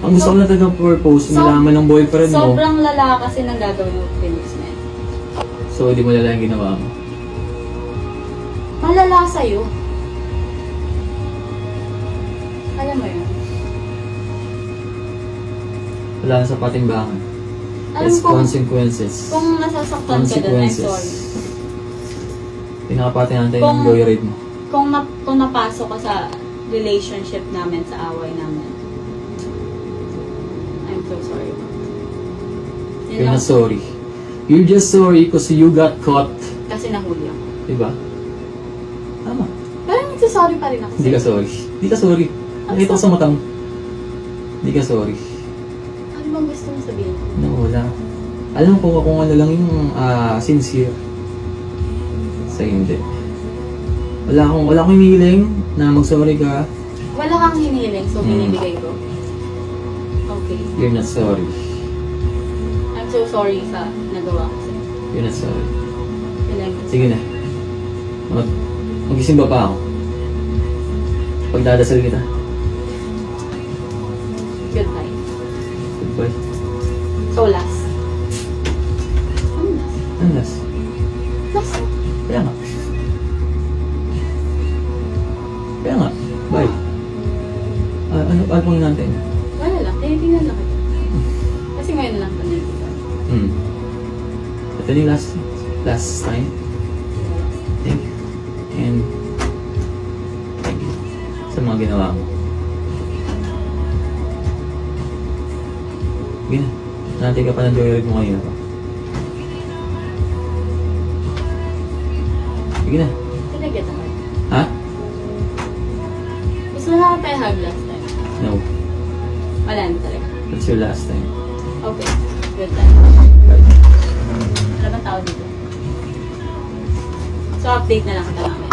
Ang gusto ko na talagang purpose, nalaman ng boyfriend mo. Sobrang lala kasi nang gagawin mo Phoenix na yun. So, hindi mo lala yung ginawa mo. Malala sa'yo. Alam mo yun? Wala na sa patimbangan. Alam It's kong, consequences. kung nasasaktan ka doon, I'm sorry. Pinakapati natin Kung- yung joyride mo. Kung napasok ka sa relationship namin, sa away namin, I'm so sorry. Yun You're lang. not sorry. You're just sorry because you got caught. Kasi nahuli ako. Diba? Tama. Pero nagsasorry pa rin ako. Hindi ka sorry. Hindi ka sorry. Nakita ko sa mata mo. Hindi ka sorry. Ano bang gusto mo sabihin? No, wala. Alam ko kung ano lang yung sincere. Sa hindi. Wala akong hinihiling na mag-sorry ka. Wala kang hinihiling, so binibigay ko. Okay. You're not sorry. I'm so sorry sa nagawa ko sa'yo. You're not sorry. Yun lang. Sige na. Mag-isimba pa ako. Pagdadasal kita. Goodbye. Goodbye. So last. Ano last? Ano last? Last. Kaya nga. Kaya nga. Bye. Ano pong natin? Wala lang. Tinitingnan lang kita. Kasi ngayon lang ito nakikita. Ito yung last time. Thank you. And thank you sa mga ginawa mo. Sige na. Nanti ka pa ng joyride mo kanina pa. Sige na. Can I get a hug? Ha? Gusto na lang tayo hug last time. No. Wala na talaga. That's your last time. Okay. Good time. Bye. Wala bang tao dito? So update na lang kita namin.